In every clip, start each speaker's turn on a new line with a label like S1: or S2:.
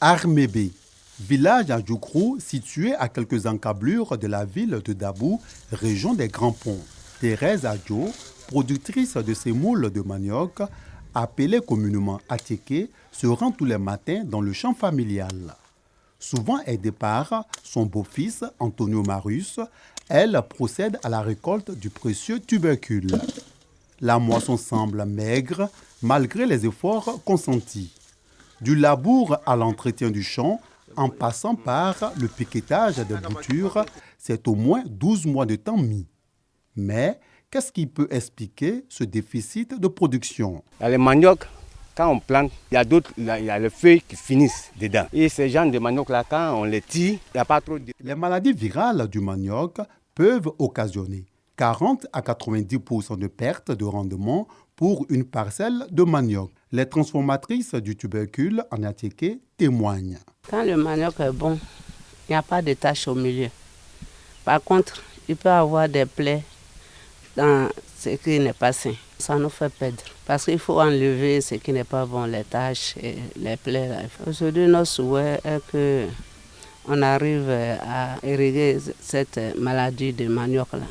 S1: Armébé, village à Djoukrou situé à quelques encablures de la ville de Dabou, région des Grands Ponts. Thérèse Adjo, productrice de sémoules de manioc, appelée communément Attiéké, se rend tous les matins dans le champ familial. Souvent aidée par son beau-fils Antonio Marius, elle procède à la récolte du précieux tubercule. La moisson semble maigre malgré les efforts consentis. Du labour à l'entretien du champ, en passant par le piquetage des boutures, c'est au moins 12 mois de temps mis. Mais qu'est-ce qui peut expliquer ce déficit de production?
S2: Il y a les maniocs, quand on plante, il y a d'autres, il y a les feuilles qui finissent dedans. Et ces gens de manioc-là, quand on les tire, il n'y a pas trop de...
S1: Les maladies virales du manioc peuvent occasionner 40 à 90% de perte de rendement pour une parcelle de manioc. Les transformatrices du tubercule en Attiéké témoignent.
S3: Quand le manioc est bon, il n'y a pas de taches au milieu. Par contre, il peut y avoir des plaies dans ce qui n'est pas sain. Ça nous fait perdre. Parce qu'il faut enlever ce qui n'est pas bon, les taches et les plaies. Aujourd'hui, notre souhait est qu'on arrive à éradiquer cette maladie de manioc-là.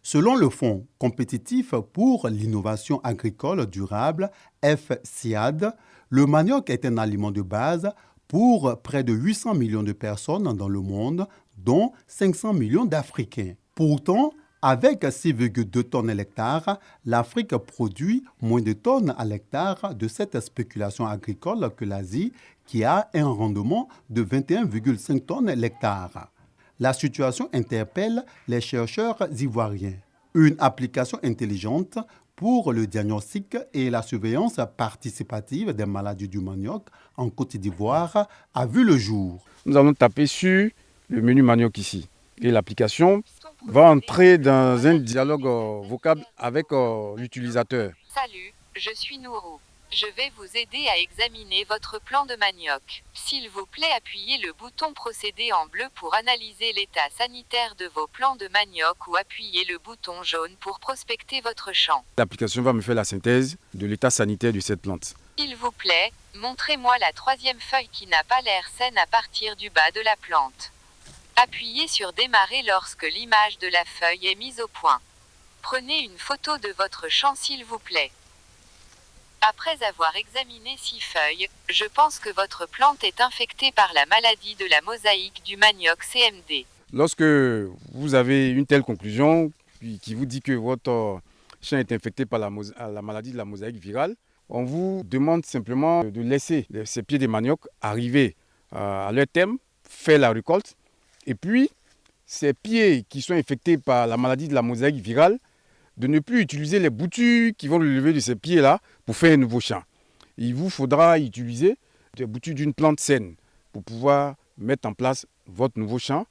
S1: Selon le Fonds compétitif pour l'innovation agricole durable, FCIAD, le manioc est un aliment de base pour près de 800 millions de personnes dans le monde, dont 500 millions d'Africains. Pourtant, avec 6,2 tonnes à l'hectare, l'Afrique produit moins de tonnes à l'hectare de cette spéculation agricole que l'Asie, qui a un rendement de 21,5 tonnes à l'hectare. La situation interpelle les chercheurs ivoiriens. Une application intelligente pour le diagnostic et la surveillance participative des maladies du manioc en Côte d'Ivoire a vu le jour.
S4: Nous allons taper sur le menu manioc ici. Et l'application va entrer dans un dialogue vocal avec l'utilisateur.
S5: Salut, je suis Nourou. Je vais vous aider à examiner votre plan de manioc. S'il vous plaît, appuyez le bouton procéder en bleu pour analyser l'état sanitaire de vos plants de manioc ou appuyez le bouton jaune pour prospecter votre champ.
S4: L'application va me faire la synthèse de l'état sanitaire de cette plante.
S5: S'il vous plaît, montrez-moi la troisième feuille qui n'a pas l'air saine à partir du bas de la plante. Appuyez sur démarrer lorsque l'image de la feuille est mise au point. Prenez une photo de votre champ s'il vous plaît. Après avoir examiné 6 feuilles, je pense que votre plante est infectée par la maladie de la mosaïque du manioc CMD.
S4: Lorsque vous avez une telle conclusion qui vous dit que votre champ est infecté par la maladie de la mosaïque virale, on vous demande simplement de laisser ces pieds de manioc arriver à leur terme, faire la récolte, et puis ces pieds qui sont infectés par la maladie de la mosaïque virale, de ne plus utiliser les boutures qui vont le lever de ces pieds-là pour faire un nouveau champ. Il vous faudra utiliser des boutures d'une plante saine pour pouvoir mettre en place votre nouveau champ.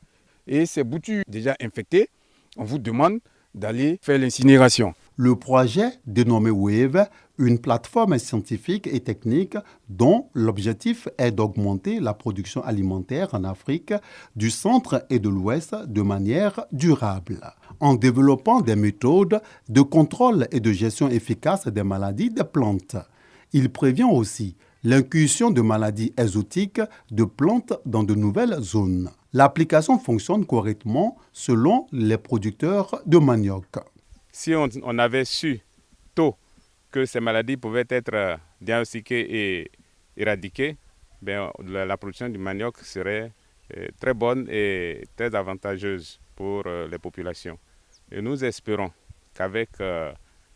S4: Et ces boutures déjà infectées, on vous demande d'aller faire l'incinération.
S1: Le projet dénommé WAVE, une plateforme scientifique et technique dont l'objectif est d'augmenter la production alimentaire en Afrique du centre et de l'ouest de manière durable, en développant des méthodes de contrôle et de gestion efficaces des maladies des plantes. Il prévient aussi l'incursion de maladies exotiques de plantes dans de nouvelles zones. L'application fonctionne correctement selon les producteurs de manioc.
S6: Si on avait su tôt que ces maladies pouvaient être diagnostiquées et éradiquées, la production du manioc serait très bonne et très avantageuse pour les populations. Et nous espérons qu'avec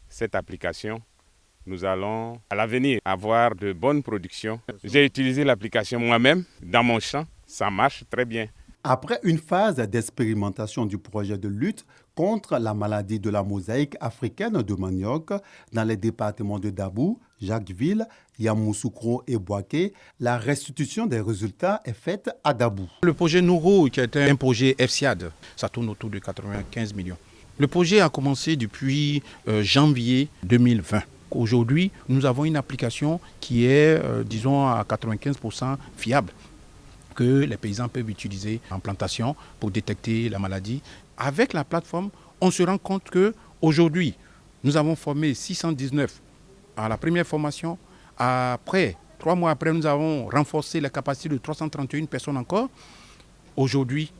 S6: cette application, nous allons à l'avenir avoir de bonnes productions. J'ai utilisé l'application moi-même dans mon champ, ça marche très bien.
S1: Après une phase d'expérimentation du projet de lutte contre la maladie de la mosaïque africaine de manioc dans les départements de Dabou, Jacquesville, Yamoussoukro et Bouaké, la restitution des résultats est faite à Dabou.
S7: Le projet Nourou, qui est un projet FCIAD, ça tourne autour de 95 millions. Le projet a commencé depuis janvier 2020. Aujourd'hui, nous avons une application qui est, disons, à 95% fiable, que les paysans peuvent utiliser en plantation pour détecter la maladie. Avec la plateforme, on se rend compte qu'aujourd'hui, nous avons formé 619 à la première formation. Après 3 mois après, nous avons renforcé la capacité de 331 personnes encore. Aujourd'hui,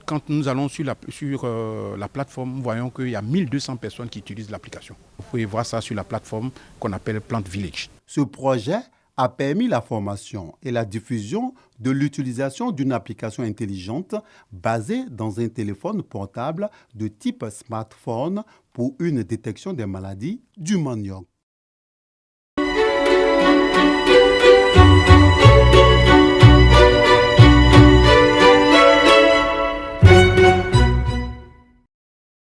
S7: quand nous allons sur la plateforme, nous voyons qu'il y a 1200 personnes qui utilisent l'application. Vous pouvez voir ça sur la plateforme qu'on appelle Plant Village.
S1: Ce projet a permis la formation et la diffusion de l'utilisation d'une application intelligente basée dans un téléphone portable de type smartphone pour une détection des maladies du manioc.